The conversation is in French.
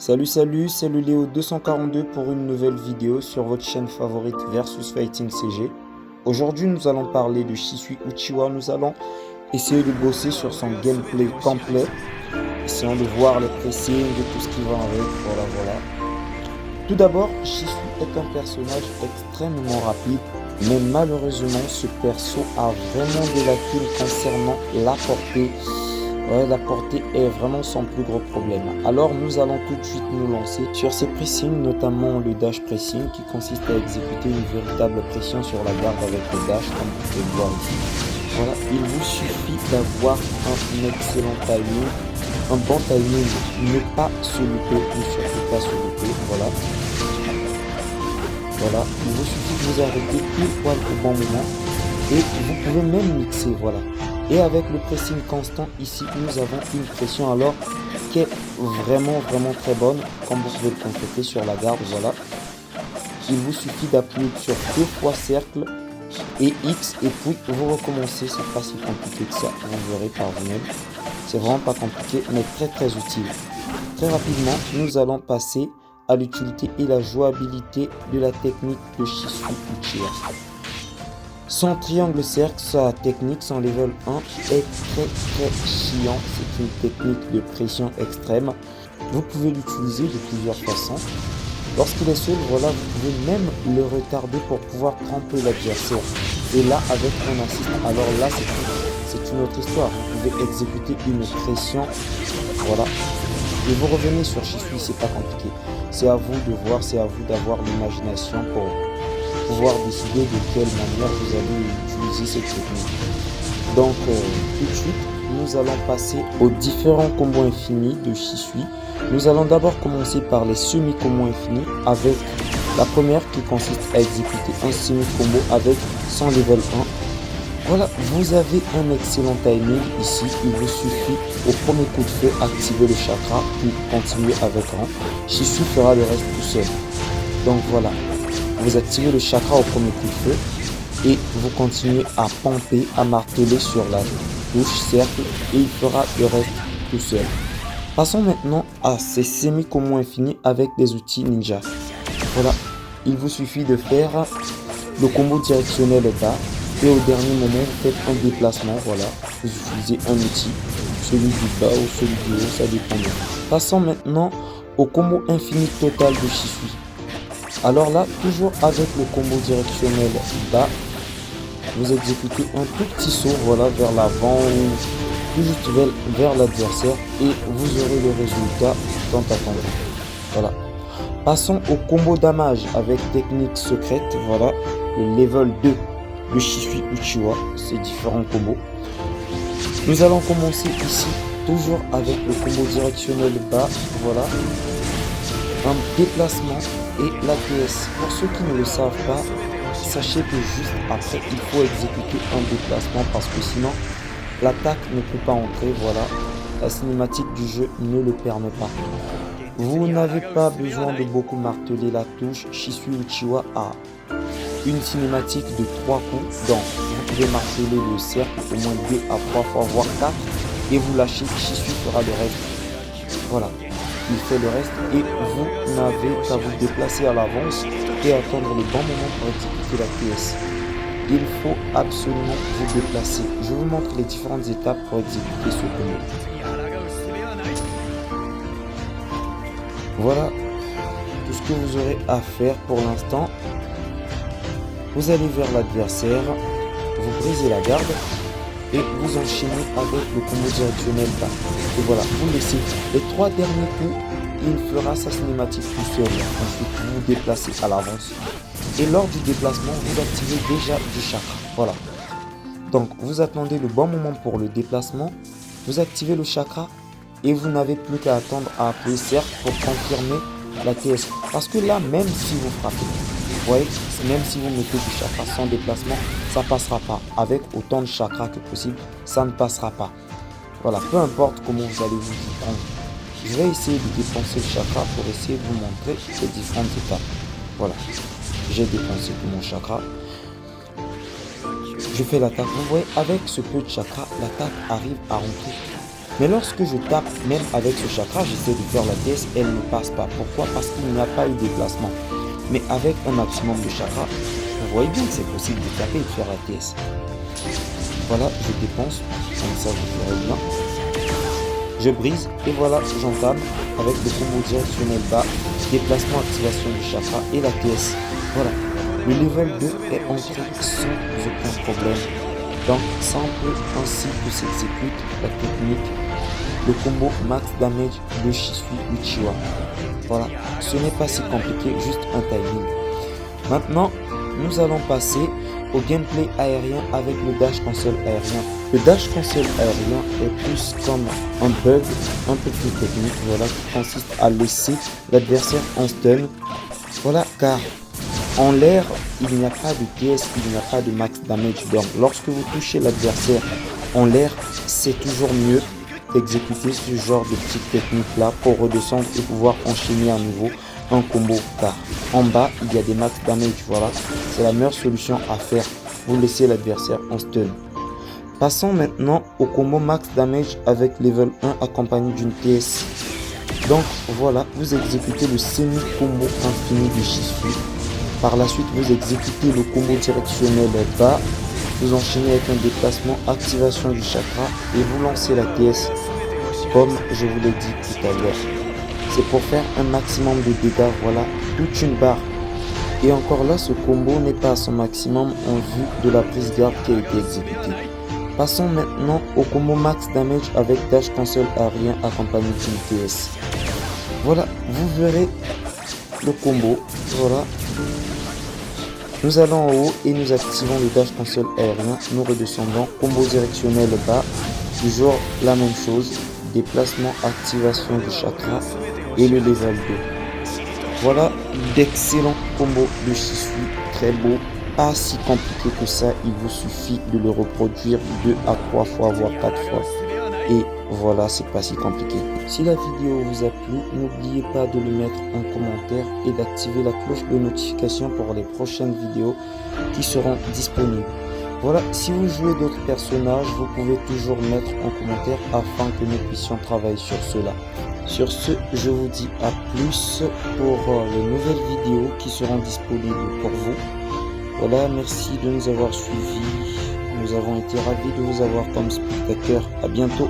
Salut, c'est le Léo 242 pour une nouvelle vidéo sur votre chaîne favorite Versus Fighting CG. Aujourd'hui, nous allons parler de Shisui Uchiwa. Nous allons essayer de bosser sur son gameplay complet. Essayons de voir les pressings et tout ce qui va avec. Voilà. Tout d'abord, Shisui est un personnage extrêmement rapide, mais malheureusement, ce perso a vraiment des lacunes concernant la portée. La portée est vraiment son plus gros problème. Alors nous allons tout de suite nous lancer sur ces pressings, notamment le dash pressing qui consiste à exécuter une véritable pression sur la garde avec le dash comme vous pouvez le voir ici. Voilà, il vous suffit d'avoir un excellent timing, un bon timing, ne pas se louper, ne surtout pas se louper, voilà, il vous suffit de vous arrêter pile poil au bon moment et vous pouvez même mixer, voilà. Et avec le pressing constant, ici, nous avons une pression alors qui est vraiment très bonne, comme vous pouvez le constater sur la garde, voilà. Il vous suffit d'appuyer sur 2 fois cercle et X et puis vous recommencez, c'est pas si compliqué que ça, vous verrez par vous-même. C'est vraiment pas compliqué, mais très utile. Très rapidement, nous allons passer à l'utilité et la jouabilité de la technique de Shisui Uchiwa. Son triangle cercle, sa technique, son level 1 est très chiant. C'est une technique de pression extrême. Vous pouvez l'utiliser de plusieurs façons. Lorsqu'il est seul, voilà, vous pouvez même le retarder pour pouvoir tremper l'adversaire. Et là, avec un assist, alors là, c'est une autre histoire. Vous pouvez exécuter une pression, voilà. Et vous revenez sur Shisui, c'est pas compliqué. C'est à vous de voir, c'est à vous d'avoir l'imagination pour pouvoir décider de quelle manière vous allez utiliser cette technique. Donc tout de suite, nous allons passer aux différents combos infinis de Shisui. Nous allons d'abord commencer par les semi-combos infinis avec la première qui consiste à exécuter un semi-combo avec son level 1. Voilà, vous avez un excellent timing ici. Il vous suffit au premier coup de feu activer le chakra puis continuer avec rang. Shisui fera le reste tout seul. Donc voilà. Vous activez le chakra au premier coup de feu et vous continuez à pomper, à marteler sur la touche cercle et il fera le reste tout seul. Passons maintenant à ces semi-combos infinis avec des outils ninja. Voilà, il vous suffit de faire le combo directionnel bas et au dernier moment vous faites un déplacement. Voilà, vous utilisez un outil, celui du bas ou celui du haut, ça dépend. Passons maintenant au combo infini total de Shisui. Alors là, toujours avec le combo directionnel bas, vous exécutez un tout petit saut, voilà, vers l'avant ou tout juste vers l'adversaire et vous aurez le résultat tant attendu. Voilà. Passons au combo damage avec technique secrète, voilà, le level 2 de Shisui Uchiwa, ces différents combos. Nous allons commencer ici, toujours avec le combo directionnel bas, voilà, un déplacement et l'ATS. Pour ceux qui ne le savent pas, sachez que juste après il faut exécuter un déplacement parce que sinon l'attaque ne peut pas entrer. Voilà, la cinématique du jeu ne le permet pas. Vous n'avez pas besoin de beaucoup marteler la touche. Shisui Uchiwa a une cinématique de 3 coups, donc vous pouvez marteler le cercle au moins 2 à 3 fois voire 4 et vous lâchez. Shisui fera le reste. Voilà, il fait le reste et vous n'avez qu'à vous déplacer à l'avance et attendre le bon moment pour exécuter la PS. Il faut absolument vous déplacer. Je vous montre les différentes étapes pour exécuter ce combo. Voilà tout ce que vous aurez à faire pour l'instant. Vous allez vers l'adversaire, vous brisez la garde et vous enchaînez avec le combo directionnel bas. Et voilà, vous laissez les 3 derniers coups, il fera sa cinématique tout seul. Ensuite, vous vous déplacez à l'avance. Et lors du déplacement, vous activez déjà du chakra. Voilà. Donc, vous attendez le bon moment pour le déplacement. Vous activez le chakra et vous n'avez plus qu'à attendre à appuyer cercle pour confirmer la TS. Parce que là, même si vous frappez, vous voyez, même si vous mettez du chakra sans déplacement, ça ne passera pas. Avec autant de chakra que possible, ça ne passera pas. Voilà, peu importe comment vous allez vous y prendre. Je vais essayer de dépenser le chakra pour essayer de vous montrer les différentes étapes. Voilà, j'ai dépensé tout mon chakra. Je fais l'attaque. Vous voyez, avec ce peu de chakra, l'attaque arrive à rentrer Mais lorsque je tape, même avec ce chakra, j'essaie de faire la TS, elle ne passe pas. Pourquoi? Parce qu'il n'y a pas eu de déplacement. Mais avec un maximum de chakra, vous voyez bien que c'est possible de taper et de faire la TS. Voilà, je dépense, comme ça vous verrez bien. Je brise et voilà, j'entame avec le combo directionnel bas, déplacement, activation du chakra et la TS. Voilà, le level 2 est entré sans aucun problème. Donc ça on peut ainsi que s'exécute la technique, le combo max damage de Shisui Uchiwa. Voilà, ce n'est pas si compliqué, juste un timing. Maintenant, nous allons passer au gameplay aérien avec le dash cancel aérien. Le dash cancel aérien est plus comme un bug un peu plus technique, voilà, qui consiste à laisser l'adversaire en stun. Voilà, car en l'air, il n'y a pas de TS, il n'y a pas de max damage. Donc lorsque vous touchez l'adversaire en l'air, c'est toujours mieux d'exécuter ce genre de petite technique là pour redescendre et pouvoir enchaîner à nouveau un combo, car en bas il y a des max damage. Voilà, c'est la meilleure solution à faire, vous laissez l'adversaire en stun. Passons maintenant au combo max damage avec level 1 accompagné d'une TS. Donc voilà, vous exécutez le semi combo infini du Shisui. Par la suite, vous exécutez le combo directionnel bas, vous enchaînez avec un déplacement, activation du chakra et vous lancez la TS comme je vous l'ai dit tout à l'heure. C'est pour faire un maximum de dégâts, voilà, toute une barre. Et encore là, ce combo n'est pas à son maximum en vue de la prise garde qui a été exécutée. Passons maintenant au combo max damage avec dash cancel aérien accompagné d'une TS. Voilà, vous verrez le combo, voilà. Nous allons en haut et nous activons le dash cancel aérien, nous redescendons, combo directionnel bas, toujours la même chose, déplacement, activation du chakra et le level 2. Voilà d'excellents combos de Shisui, très beau, pas si compliqué que ça, il vous suffit de le reproduire 2 à 3 fois voire 4 fois. Et voilà, c'est pas si compliqué. Si la vidéo vous a plu, n'oubliez pas de le mettre en commentaire et d'activer la cloche de notification pour les prochaines vidéos qui seront disponibles. Voilà, si vous jouez d'autres personnages, vous pouvez toujours mettre en commentaire afin que nous puissions travailler sur cela. Sur ce, je vous dis à plus pour les nouvelles vidéos qui seront disponibles pour vous. Voilà, merci de nous avoir suivis. Nous avons été ravis de vous avoir comme spectateurs. À bientôt.